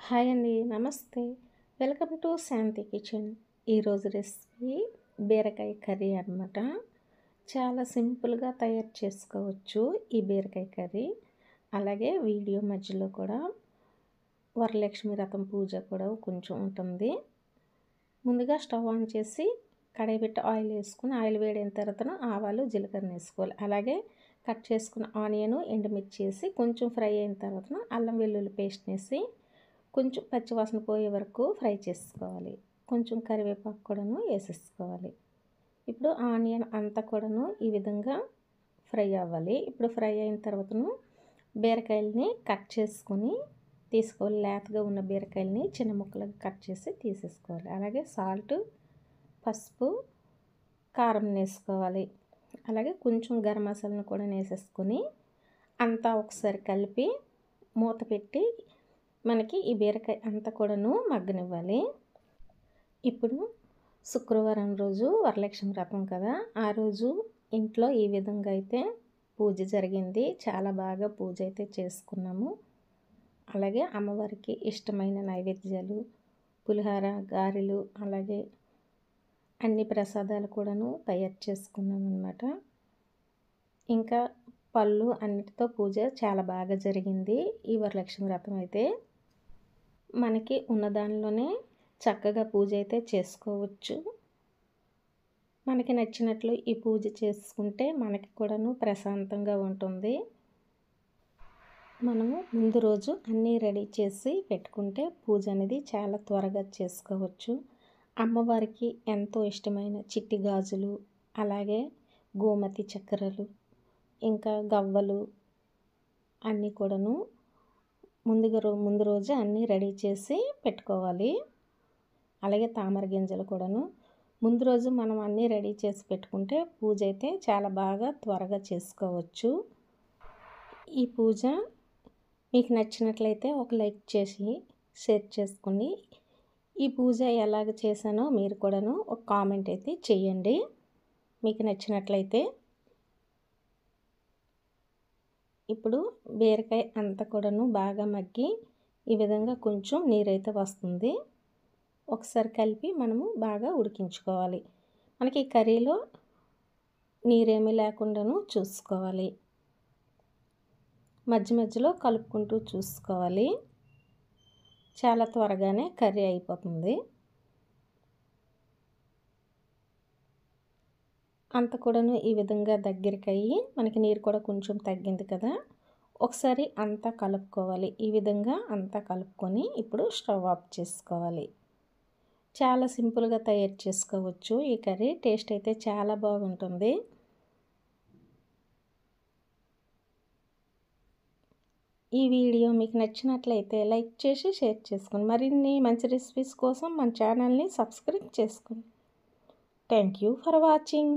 Hi అండి, నమస్తే. Welcome to Shanti kitchen. ఈరోజు రెసిపీ బీరకాయ కర్రీ అన్నమాట. చాలా సింపుల్గా తయారు చేసుకోవచ్చు ఈ బీరకాయ కర్రీ. అలాగే వీడియో మధ్యలో కూడా వరలక్ష్మి వ్రతం పూజ కూడా కొంచెం ఉంటుంది. ముందుగా స్టవ్ ఆన్ చేసి కడాయి పెట్టి ఆయిల్ వేసుకుని ఆయిల్ వేడైన తర్వాత ఆవాలు జీలకర్ర వేసుకోవాలి. అలాగే కట్ చేసుకున్న ఆనియన్ ఎండుమిర్చి వేసి కొంచెం ఫ్రై అయిన తర్వాత అల్లం వెల్లుల్లి పేస్ట్ వేసి కొంచెం పచ్చివాసన పోయే వరకు ఫ్రై చేసుకోవాలి. కొంచెం కరివేపాకు కూడాను వేసేసుకోవాలి. ఇప్పుడు ఆనియన్ అంతా కూడాను ఈ విధంగా ఫ్రై అవ్వాలి. ఇప్పుడు ఫ్రై అయిన తర్వాతను బీరకాయలని కట్ చేసుకొని తీసుకోవాలి. లేతగా ఉన్న బీరకాయలని చిన్న ముక్కలుగా కట్ చేసి తీసేసుకోవాలి. అలాగే సాల్ట్, పసుపు, కారం వేసుకోవాలి. అలాగే కొంచెం గరం మసాలాను కూడా వేసేసుకొని అంతా ఒకసారి కలిపి మూత పెట్టి మనకి ఈ బీరకాయ అంతా కూడాను మగ్గనివ్వాలి. ఇప్పుడు శుక్రవారం రోజు వరలక్ష్మి వ్రతం కదా, ఆ రోజు ఇంట్లో ఈ విధంగా అయితే పూజ జరిగింది. చాలా బాగా పూజ అయితే చేసుకున్నాము. అలాగే అమ్మవారికి ఇష్టమైన నైవేద్యాలు, పులిహార, గారెలు, అలాగే అన్ని ప్రసాదాలు కూడాను తయారు చేసుకున్నాం అన్నమాట. ఇంకా పళ్ళు అన్నిటితో పూజ చాలా బాగా జరిగింది. ఈ వరలక్ష్మి వ్రతం అయితే మనకి ఉన్న దానిలోనే చక్కగా పూజ అయితే చేసుకోవచ్చు. మనకి నచ్చినట్లు ఈ పూజ చేసుకుంటే మనకి కూడాను ప్రశాంతంగా ఉంటుంది. మనము ముందు రోజు అన్నీ రెడీ చేసి పెట్టుకుంటే పూజ అనేది చాలా త్వరగా చేసుకోవచ్చు. అమ్మవారికి ఎంతో ఇష్టమైన చిట్టి గాజులు, అలాగే గోమతి చక్కెరలు, ఇంకా గవ్వలు అన్నీ కూడాను ముందు రోజు అన్నీ రెడీ చేసి పెట్టుకోవాలి. అలాగే తామర గింజలు కూడాను ముందు రోజు మనం అన్నీ రెడీ చేసి పెట్టుకుంటే పూజ అయితే చాలా బాగా త్వరగా చేసుకోవచ్చు. ఈ పూజ మీకు నచ్చినట్లయితే ఒక లైక్ చేసి షేర్ చేసుకుని ఈ పూజ ఎలాగ చేశానో మీరు కూడాను ఒక కామెంట్ అయితే చేయండి మీకు నచ్చినట్లయితే. ఇప్పుడు బీరకాయ అంతా కూడాను బాగా మగ్గి ఈ విధంగా కొంచెం నీరైతే వస్తుంది. ఒకసారి కలిపి మనము బాగా ఉడికించుకోవాలి. మనకి ఈ కర్రీలో నీరేమీ లేకుండాను చూసుకోవాలి. మధ్య మధ్యలో కలుపుకుంటూ చూసుకోవాలి. చాలా త్వరగానే కర్రీ అయిపోతుంది. అంత కూడాను ఈ విధంగా దగ్గరికి అయ్యి మనకి నీరు కూడా కొంచెం తగ్గింది కదా, ఒకసారి అంతా కలుపుకోవాలి. ఈ విధంగా అంతా కలుపుకొని ఇప్పుడు స్టవ్ ఆఫ్ చేసుకోవాలి. చాలా సింపుల్గా తయారు చేసుకోవచ్చు ఈ కర్రీ. టేస్ట్ అయితే చాలా బాగుంటుంది. ఈ వీడియో మీకు నచ్చినట్లయితే లైక్ చేసి షేర్ చేసుకోండి. మరిన్ని మంచి రెసిపీస్ కోసం మన ఛానల్ని సబ్స్క్రైబ్ చేసుకోండి. Thank you for watching.